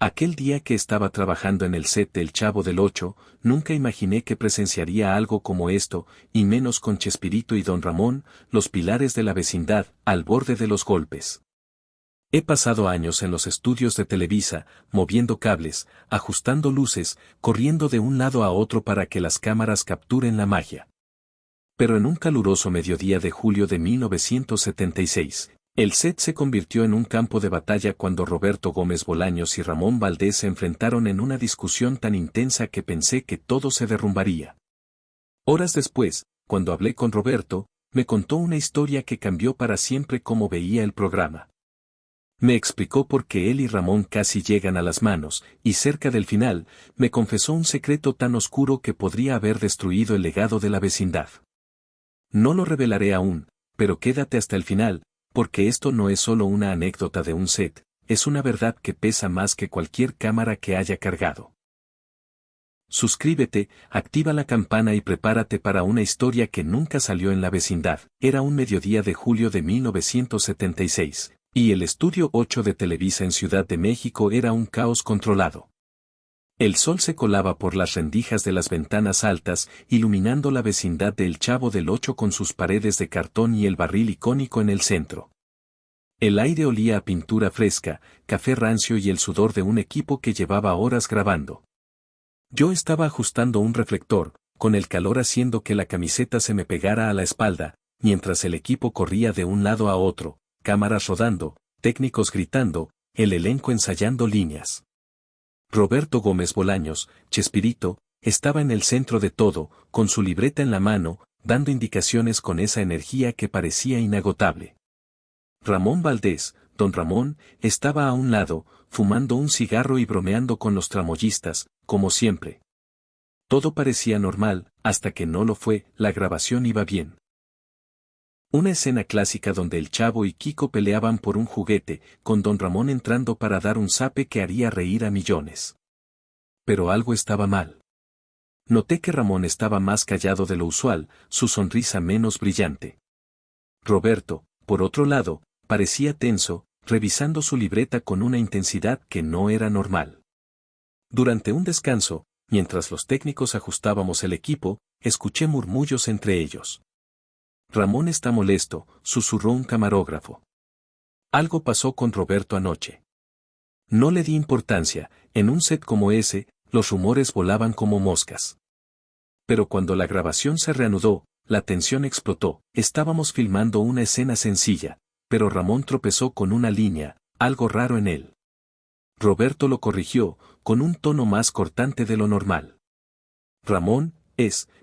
Aquel día que estaba trabajando en el set del Chavo del Ocho, nunca imaginé que presenciaría algo como esto, y menos con Chespirito y Don Ramón, los pilares de la vecindad, al borde de los golpes. He pasado años en los estudios de Televisa, moviendo cables, ajustando luces, corriendo de un lado a otro para que las cámaras capturen la magia. Pero en un caluroso mediodía de julio de 1976, el set se convirtió en un campo de batalla cuando Roberto Gómez Bolaños y Ramón Valdés se enfrentaron en una discusión tan intensa que pensé que todo se derrumbaría. Horas después, cuando hablé con Roberto, me contó una historia que cambió para siempre cómo veía el programa. Me explicó por qué él y Ramón casi llegan a las manos, y cerca del final, me confesó un secreto tan oscuro que podría haber destruido el legado de la vecindad. No lo revelaré aún, pero quédate hasta el final, porque esto no es solo una anécdota de un set, es una verdad que pesa más que cualquier cámara que haya cargado. Suscríbete, activa la campana y prepárate para una historia que nunca salió en la vecindad. Era un mediodía de julio de 1976, y el Estudio 8 de Televisa en Ciudad de México era un caos controlado. El sol se colaba por las rendijas de las ventanas altas, iluminando la vecindad del Chavo del Ocho con sus paredes de cartón y el barril icónico en el centro. El aire olía a pintura fresca, café rancio y el sudor de un equipo que llevaba horas grabando. Yo estaba ajustando un reflector, con el calor haciendo que la camiseta se me pegara a la espalda, mientras el equipo corría de un lado a otro, cámaras rodando, técnicos gritando, el elenco ensayando líneas. Roberto Gómez Bolaños, Chespirito, estaba en el centro de todo, con su libreta en la mano, dando indicaciones con esa energía que parecía inagotable. Ramón Valdés, Don Ramón, estaba a un lado, fumando un cigarro y bromeando con los tramoyistas, como siempre. Todo parecía normal, hasta que no lo fue, la grabación iba bien. Una escena clásica donde el Chavo y Kiko peleaban por un juguete, con Don Ramón entrando para dar un zape que haría reír a millones. Pero algo estaba mal. Noté que Ramón estaba más callado de lo usual, su sonrisa menos brillante. Roberto, por otro lado, parecía tenso, revisando su libreta con una intensidad que no era normal. Durante un descanso, mientras los técnicos ajustábamos el equipo, escuché murmullos entre ellos. Ramón está molesto, susurró un camarógrafo. Algo pasó con Roberto anoche. No le di importancia, en un set como ese, los rumores volaban como moscas. Pero cuando la grabación se reanudó, la tensión explotó. Estábamos filmando una escena sencilla, pero Ramón tropezó con una línea, algo raro en él. Roberto lo corrigió, con un tono más cortante de lo normal. Ramón,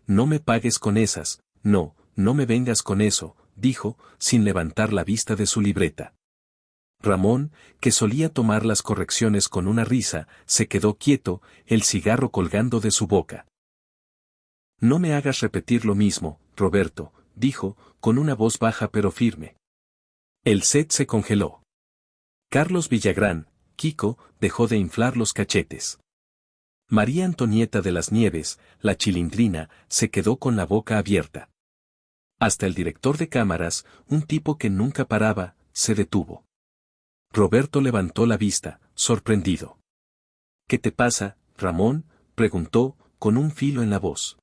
no me pagues con esas, no me vengas con eso, dijo, sin levantar la vista de su libreta. Ramón, que solía tomar las correcciones con una risa, se quedó quieto, el cigarro colgando de su boca. No me hagas repetir lo mismo, Roberto, dijo, con una voz baja pero firme. El set se congeló. Carlos Villagrán, Kiko, dejó de inflar los cachetes. María Antonieta de las Nieves, la Chilindrina, se quedó con la boca abierta. Hasta el director de cámaras, un tipo que nunca paraba, se detuvo. Roberto levantó la vista, sorprendido. ¿Qué te pasa, Ramón?, preguntó, con un filo en la voz.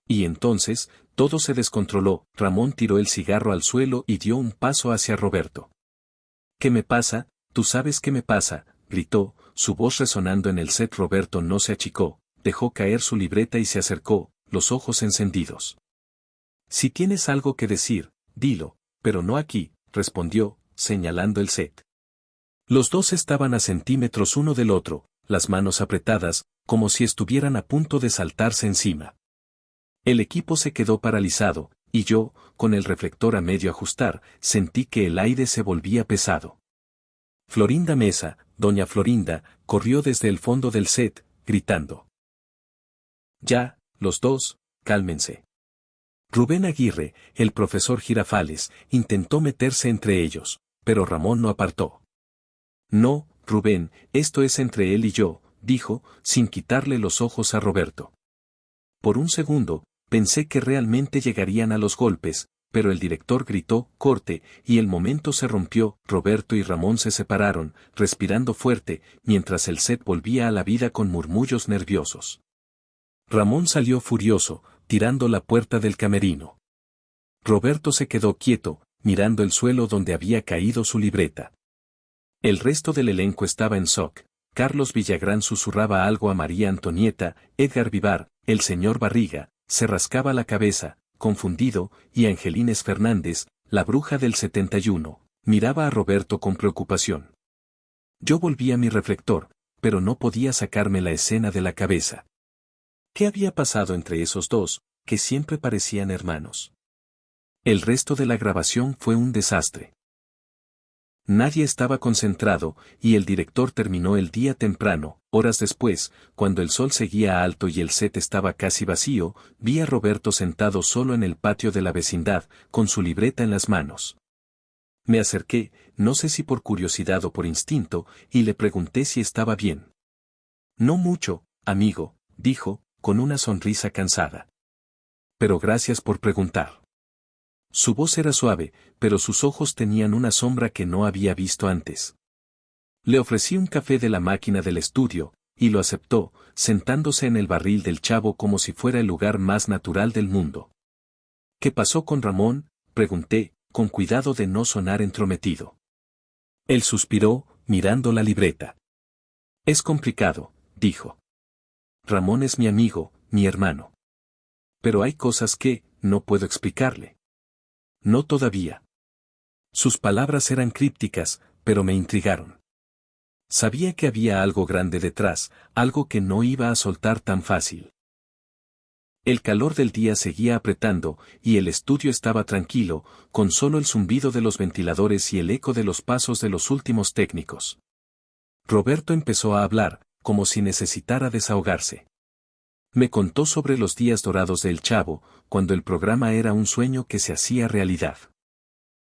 Y entonces, todo se descontroló. Ramón tiró el cigarro al suelo y dio un paso hacia Roberto. ¿Qué me pasa? ¿Tú sabes qué me pasa?, gritó, su voz resonando en el set. Roberto no se achicó, dejó caer su libreta y se acercó, los ojos encendidos. Si tienes algo que decir, dilo, pero no aquí, respondió, señalando el set. Los dos estaban a centímetros uno del otro, las manos apretadas, como si estuvieran a punto de saltarse encima. El equipo se quedó paralizado, y yo, con el reflector a medio ajustar, sentí que el aire se volvía pesado. Florinda Mesa, doña Florinda, corrió desde el fondo del set, gritando. Ya, los dos, cálmense. Rubén Aguirre, el profesor Girafales, intentó meterse entre ellos, pero Ramón no apartó. No, Rubén, esto es entre él y yo, dijo, sin quitarle los ojos a Roberto. Por un segundo, pensé que realmente llegarían a los golpes, pero el director gritó, corte, y el momento se rompió. Roberto y Ramón se separaron, respirando fuerte, mientras el set volvía a la vida con murmullos nerviosos. Ramón salió furioso, tirando la puerta del camerino. Roberto se quedó quieto, mirando el suelo donde había caído su libreta. El resto del elenco estaba en shock. Carlos Villagrán susurraba algo a María Antonieta, Edgar Vivar, el señor Barriga, se rascaba la cabeza, confundido, y Angelines Fernández, la bruja del 71, miraba a Roberto con preocupación. Yo volví a mi reflector, pero no podía sacarme la escena de la cabeza. ¿Qué había pasado entre esos dos, que siempre parecían hermanos? El resto de la grabación fue un desastre. Nadie estaba concentrado, y el director terminó el día temprano. Horas después, cuando el sol seguía alto y el set estaba casi vacío, vi a Roberto sentado solo en el patio de la vecindad, con su libreta en las manos. Me acerqué, no sé si por curiosidad o por instinto, y le pregunté si estaba bien. No mucho, amigo, dijo, con una sonrisa cansada. Pero gracias por preguntar. Su voz era suave, pero sus ojos tenían una sombra que no había visto antes. Le ofrecí un café de la máquina del estudio, y lo aceptó, sentándose en el barril del Chavo como si fuera el lugar más natural del mundo. ¿Qué pasó con Ramón?, pregunté, con cuidado de no sonar entrometido. Él suspiró, mirando la libreta. Es complicado, dijo. Ramón es mi amigo, mi hermano. Pero hay cosas que, no puedo explicarle. No todavía. Sus palabras eran crípticas, pero me intrigaron. Sabía que había algo grande detrás, algo que no iba a soltar tan fácil. El calor del día seguía apretando, y el estudio estaba tranquilo, con solo el zumbido de los ventiladores y el eco de los pasos de los últimos técnicos. Roberto empezó a hablar, como si necesitara desahogarse. Me contó sobre los días dorados de El Chavo, cuando el programa era un sueño que se hacía realidad.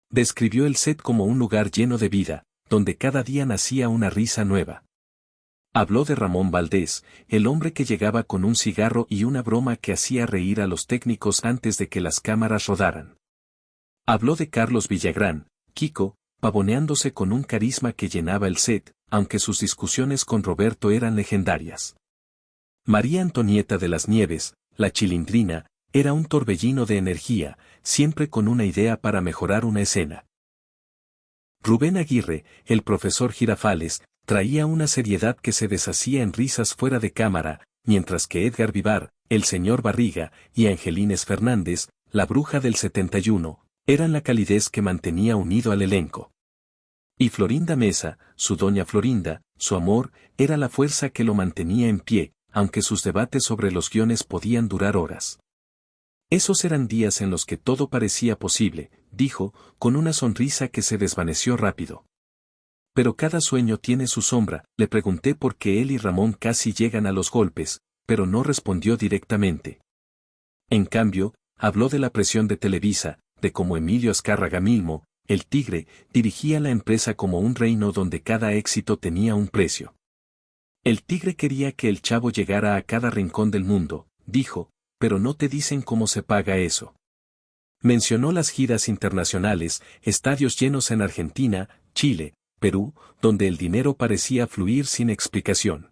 Describió el set como un lugar lleno de vida, donde cada día nacía una risa nueva. Habló de Ramón Valdés, el hombre que llegaba con un cigarro y una broma que hacía reír a los técnicos antes de que las cámaras rodaran. Habló de Carlos Villagrán, Kiko, pavoneándose con un carisma que llenaba el set, aunque sus discusiones con Roberto eran legendarias. María Antonieta de las Nieves, la Chilindrina, era un torbellino de energía, siempre con una idea para mejorar una escena. Rubén Aguirre, el profesor Girafales, traía una seriedad que se deshacía en risas fuera de cámara, mientras que Edgar Vivar, el señor Barriga, y Angelines Fernández, la bruja del 71, eran la calidez que mantenía unido al elenco. Y Florinda Mesa, su doña Florinda, su amor, era la fuerza que lo mantenía en pie, aunque sus debates sobre los guiones podían durar horas. Esos eran días en los que todo parecía posible, dijo, con una sonrisa que se desvaneció rápido. Pero cada sueño tiene su sombra. Le pregunté por qué él y Ramón casi llegan a los golpes, pero no respondió directamente. En cambio, habló de la presión de Televisa, de cómo Emilio Azcárraga Milmo, el Tigre, dirigía la empresa como un reino donde cada éxito tenía un precio. El Tigre quería que el Chavo llegara a cada rincón del mundo, dijo, pero no te dicen cómo se paga eso. Mencionó las giras internacionales, estadios llenos en Argentina, Chile, Perú, donde el dinero parecía fluir sin explicación.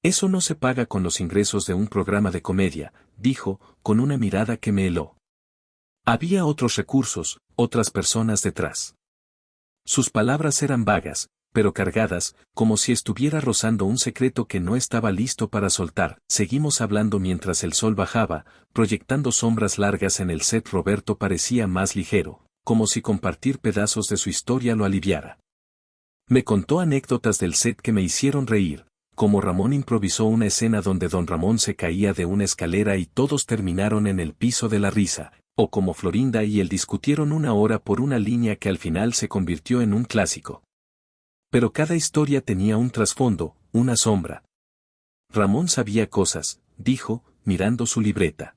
Eso no se paga con los ingresos de un programa de comedia, dijo, con una mirada que me heló. Había otros recursos, otras personas detrás. Sus palabras eran vagas, pero cargadas, como si estuviera rozando un secreto que no estaba listo para soltar. Seguimos hablando mientras el sol bajaba, proyectando sombras largas en el set. Roberto parecía más ligero, como si compartir pedazos de su historia lo aliviara. Me contó anécdotas del set que me hicieron reír, como Ramón improvisó una escena donde don Ramón se caía de una escalera y todos terminaron en el piso de la risa, o como Florinda y él discutieron una hora por una línea que al final se convirtió en un clásico. Pero cada historia tenía un trasfondo, una sombra. Ramón sabía cosas, dijo, mirando su libreta.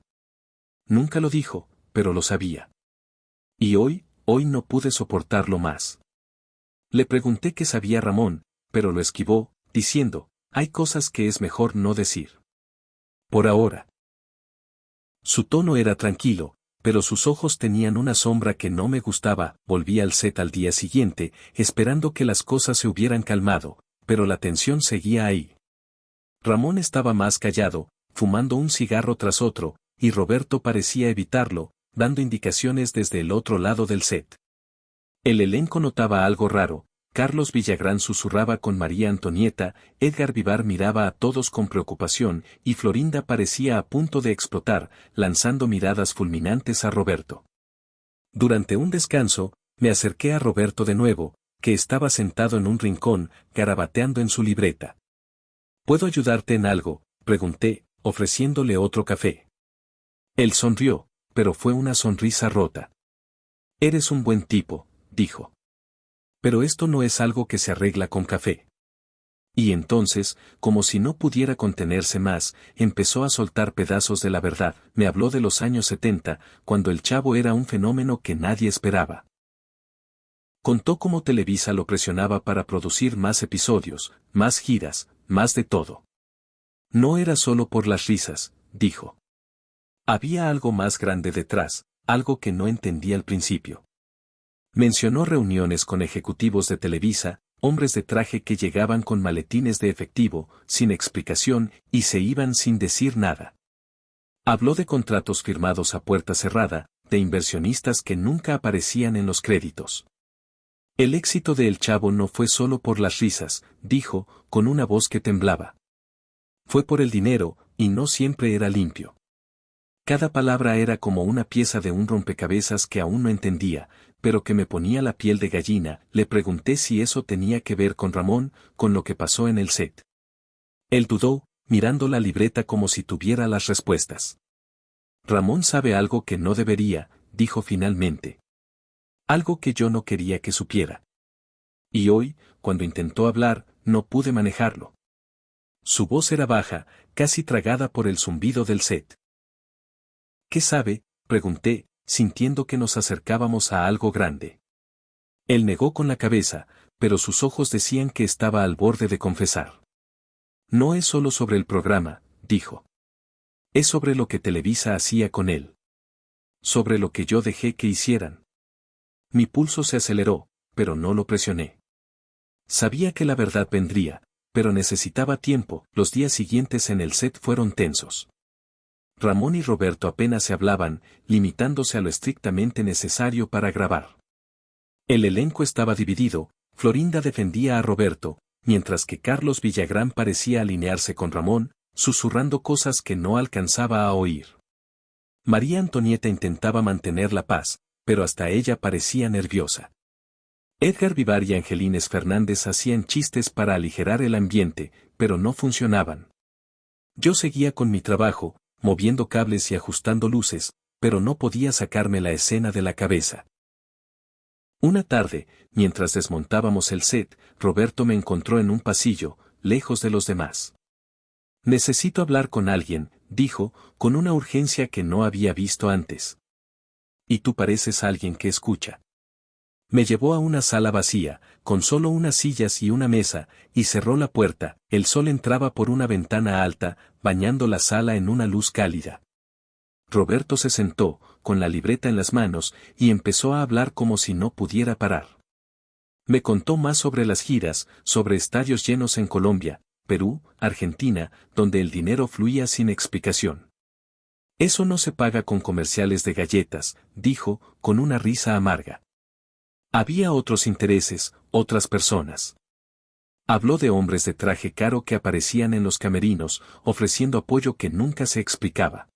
Nunca lo dijo, pero lo sabía. Y hoy no pude soportarlo más. Le pregunté qué sabía Ramón, pero lo esquivó, diciendo, hay cosas que es mejor no decir. Por ahora. Su tono era tranquilo, pero sus ojos tenían una sombra que no me gustaba. Volví al set al día siguiente, esperando que las cosas se hubieran calmado, pero la tensión seguía ahí. Ramón estaba más callado, fumando un cigarro tras otro, y Roberto parecía evitarlo, dando indicaciones desde el otro lado del set. El elenco notaba algo raro. Carlos Villagrán susurraba con María Antonieta, Edgar Vivar miraba a todos con preocupación, y Florinda parecía a punto de explotar, lanzando miradas fulminantes a Roberto. Durante un descanso, me acerqué a Roberto de nuevo, que estaba sentado en un rincón, garabateando en su libreta. ¿Puedo ayudarte en algo?, pregunté, ofreciéndole otro café. Él sonrió, pero fue una sonrisa rota. Eres un buen tipo, dijo. Pero esto no es algo que se arregla con café. Y entonces, como si no pudiera contenerse más, empezó a soltar pedazos de la verdad. Me habló de los años 70, cuando el Chavo era un fenómeno que nadie esperaba. Contó cómo Televisa lo presionaba para producir más episodios, más giras, más de todo. No era solo por las risas, dijo. Había algo más grande detrás, algo que no entendía al principio. Mencionó reuniones con ejecutivos de Televisa, hombres de traje que llegaban con maletines de efectivo, sin explicación, y se iban sin decir nada. Habló de contratos firmados a puerta cerrada, de inversionistas que nunca aparecían en los créditos. El éxito de El Chavo no fue solo por las risas, dijo, con una voz que temblaba. Fue por el dinero, y no siempre era limpio. Cada palabra era como una pieza de un rompecabezas que aún no entendía, pero que me ponía la piel de gallina. Le pregunté si eso tenía que ver con Ramón, con lo que pasó en el set. Él dudó, mirando la libreta como si tuviera las respuestas. Ramón sabe algo que no debería, dijo finalmente. Algo que yo no quería que supiera. Y hoy, cuando intentó hablar, no pude manejarlo. Su voz era baja, casi tragada por el zumbido del set. ¿Qué sabe?, pregunté, sintiendo que nos acercábamos a algo grande. Él negó con la cabeza, pero sus ojos decían que estaba al borde de confesar. No es solo sobre el programa, dijo. Es sobre lo que Televisa hacía con él. Sobre lo que yo dejé que hicieran. Mi pulso se aceleró, pero no lo presioné. Sabía que la verdad vendría, pero necesitaba tiempo. Los días siguientes en el set fueron tensos. Ramón y Roberto apenas se hablaban, limitándose a lo estrictamente necesario para grabar. El elenco estaba dividido. Florinda defendía a Roberto, mientras que Carlos Villagrán parecía alinearse con Ramón, susurrando cosas que no alcanzaba a oír. María Antonieta intentaba mantener la paz, pero hasta ella parecía nerviosa. Edgar Vivar y Angelines Fernández hacían chistes para aligerar el ambiente, pero no funcionaban. Yo seguía con mi trabajo, moviendo cables y ajustando luces, pero no podía sacarme la escena de la cabeza. Una tarde, mientras desmontábamos el set, Roberto me encontró en un pasillo, lejos de los demás. Necesito hablar con alguien, dijo, con una urgencia que no había visto antes. Y tú pareces alguien que escucha. Me llevó a una sala vacía, con solo unas sillas y una mesa, y cerró la puerta. El sol entraba por una ventana alta, bañando la sala en una luz cálida. Roberto se sentó, con la libreta en las manos, y empezó a hablar como si no pudiera parar. Me contó más sobre las giras, sobre estadios llenos en Colombia, Perú, Argentina, donde el dinero fluía sin explicación. Eso no se paga con comerciales de galletas, dijo, con una risa amarga. Había otros intereses, otras personas. Habló de hombres de traje caro que aparecían en los camerinos, ofreciendo apoyo que nunca se explicaba.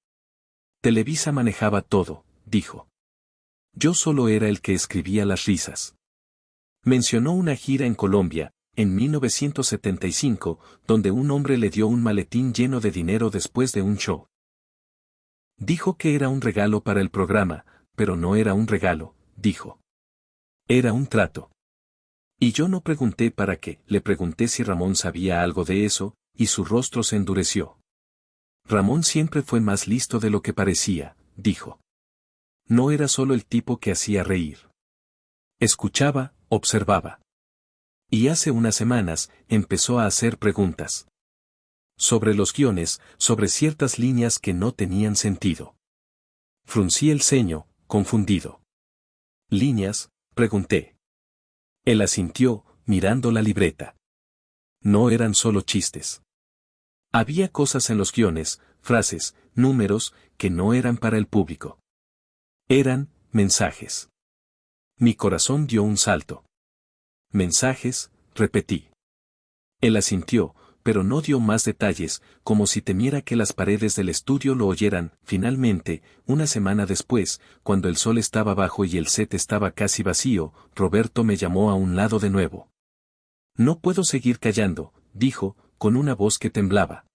Televisa manejaba todo, dijo. Yo solo era el que escribía las risas. Mencionó una gira en Colombia, en 1975, donde un hombre le dio un maletín lleno de dinero después de un show. Dijo que era un regalo para el programa, pero no era un regalo, dijo. Era un trato. Y yo no pregunté para qué, le pregunté si Ramón sabía algo de eso, y su rostro se endureció. Ramón siempre fue más listo de lo que parecía, dijo. No era solo el tipo que hacía reír. Escuchaba, observaba. Y hace unas semanas, empezó a hacer preguntas. Sobre los guiones, sobre ciertas líneas que no tenían sentido. Fruncí el ceño, confundido. ¿Líneas?, pregunté. Él asintió, mirando la libreta. No eran solo chistes. Había cosas en los guiones, frases, números, que no eran para el público. Eran mensajes. Mi corazón dio un salto. Mensajes, repetí. Él asintió, pero no dio más detalles, como si temiera que las paredes del estudio lo oyeran. Finalmente, una semana después, cuando el sol estaba bajo y el set estaba casi vacío, Roberto me llamó a un lado de nuevo. No puedo seguir callando, dijo, con una voz que temblaba.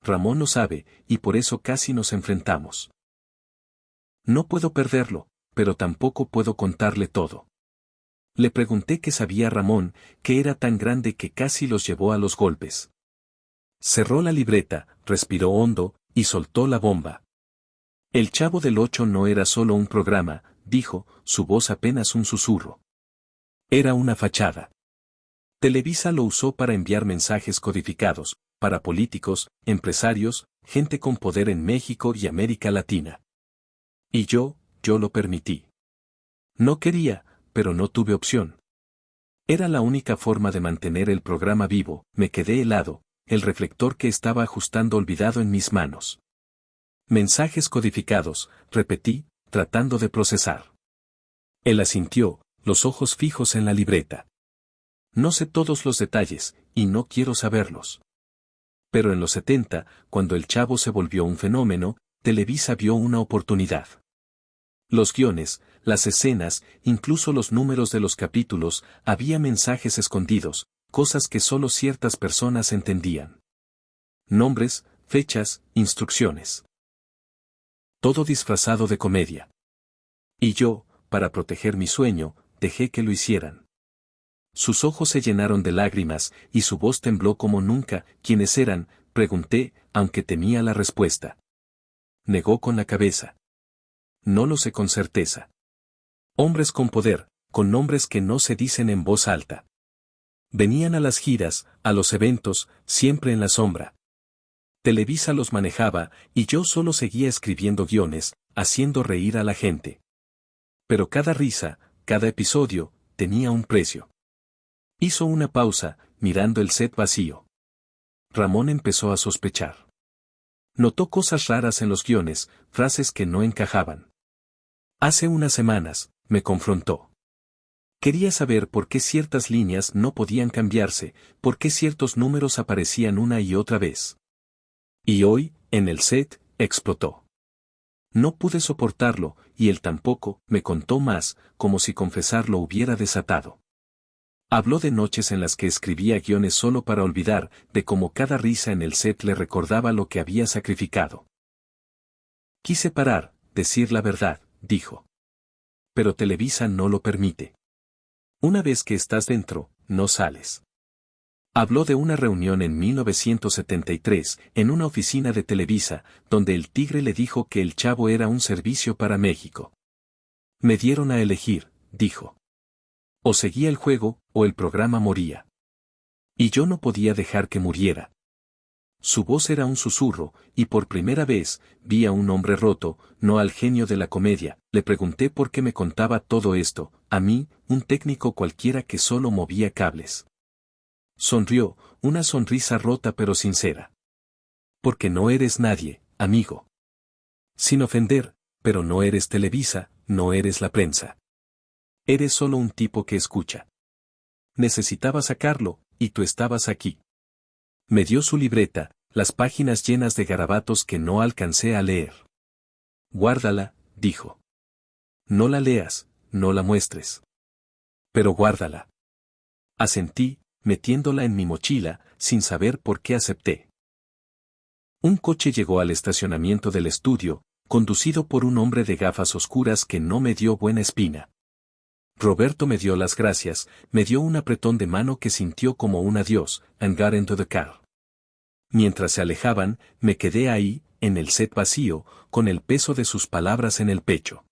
Ramón lo sabe, y por eso casi nos enfrentamos. No puedo perderlo, pero tampoco puedo contarle todo. Le pregunté qué sabía Ramón, que era tan grande que casi los llevó a los golpes. Cerró la libreta, respiró hondo, y soltó la bomba. El Chavo del Ocho no era solo un programa, dijo, su voz apenas un susurro. Era una fachada. Televisa lo usó para enviar mensajes codificados, para políticos, empresarios, gente con poder en México y América Latina. Y yo lo permití. No quería, pero no tuve opción. Era la única forma de mantener el programa vivo. Me quedé helado, el reflector que estaba ajustando olvidado en mis manos. Mensajes codificados, repetí, tratando de procesar. Él asintió, los ojos fijos en la libreta. No sé todos los detalles, y no quiero saberlos. Pero en los 70, cuando el Chavo se volvió un fenómeno, Televisa vio una oportunidad. Los guiones, las escenas, incluso los números de los capítulos, había mensajes escondidos, cosas que solo ciertas personas entendían. Nombres, fechas, instrucciones. Todo disfrazado de comedia. Y yo, para proteger mi sueño, dejé que lo hicieran. Sus ojos se llenaron de lágrimas, y su voz tembló como nunca. ¿Quiénes eran?, pregunté, aunque temía la respuesta. Negó con la cabeza. No lo sé con certeza. Hombres con poder, con nombres que no se dicen en voz alta. Venían a las giras, a los eventos, siempre en la sombra. Televisa los manejaba, y yo solo seguía escribiendo guiones, haciendo reír a la gente. Pero cada risa, cada episodio, tenía un precio. Hizo una pausa, mirando el set vacío. Ramón empezó a sospechar. Notó cosas raras en los guiones, frases que no encajaban. Hace unas semanas, me confrontó. Quería saber por qué ciertas líneas no podían cambiarse, por qué ciertos números aparecían una y otra vez. Y hoy, en el set, explotó. No pude soportarlo, y él tampoco. Me contó más, como si confesar lo hubiera desatado. Habló de noches en las que escribía guiones solo para olvidar, de cómo cada risa en el set le recordaba lo que había sacrificado. Quise parar, decir la verdad, dijo. Pero Televisa no lo permite. Una vez que estás dentro, no sales. Habló de una reunión en 1973, en una oficina de Televisa, donde el Tigre le dijo que el Chavo era un servicio para México. Me dieron a elegir, dijo. O seguía el juego, o el programa moría. Y yo no podía dejar que muriera. Su voz era un susurro, y por primera vez, vi a un hombre roto, no al genio de la comedia. Le pregunté por qué me contaba todo esto, a mí, un técnico cualquiera que solo movía cables. Sonrió, una sonrisa rota pero sincera. Porque no eres nadie, amigo. Sin ofender, pero no eres Televisa, no eres la prensa. Eres solo un tipo que escucha. Necesitaba sacarlo, y tú estabas aquí. Me dio su libreta, las páginas llenas de garabatos que no alcancé a leer. Guárdala, dijo. No la leas, no la muestres. Pero guárdala. Asentí, metiéndola en mi mochila, sin saber por qué acepté. Un coche llegó al estacionamiento del estudio, conducido por un hombre de gafas oscuras que no me dio buena espina. Roberto me dio las gracias, me dio un apretón de mano que sintió como un adiós, and got into the car. Mientras se alejaban, me quedé ahí, en el set vacío, con el peso de sus palabras en el pecho.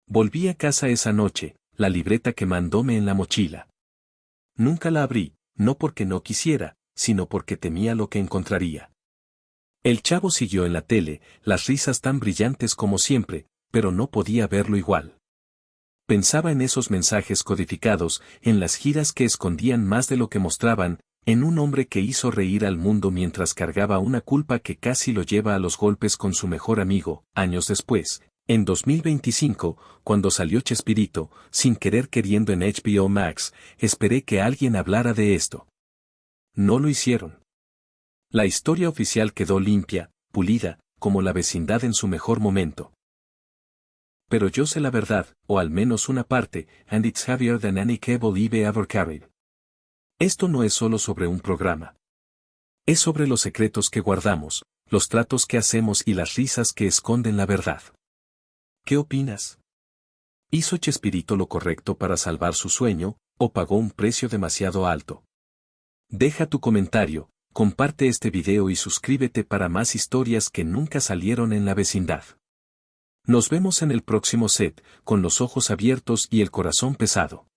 Volví a casa esa noche, la libreta que mandóme en la mochila. Nunca la abrí, no porque no quisiera, sino porque temía lo que encontraría. El Chavo siguió en la tele, las risas tan brillantes como siempre, pero no podía verlo igual. Pensaba en esos mensajes codificados, en las giras que escondían más de lo que mostraban, en un hombre que hizo reír al mundo mientras cargaba una culpa que casi lo lleva a los golpes con su mejor amigo. Años después, en 2025, cuando salió Chespirito, sin querer queriendo en HBO Max, esperé que alguien hablara de esto. No lo hicieron. La historia oficial quedó limpia, pulida, como la vecindad en su mejor momento. Pero yo sé la verdad, o al menos una parte, and it's heavier than any cable I've ever carried. Esto no es solo sobre un programa. Es sobre los secretos que guardamos, los tratos que hacemos y las risas que esconden la verdad. ¿Qué opinas? ¿Hizo Chespirito lo correcto para salvar su sueño, o pagó un precio demasiado alto? Deja tu comentario, comparte este video y suscríbete para más historias que nunca salieron en la vecindad. Nos vemos en el próximo set, con los ojos abiertos y el corazón pesado.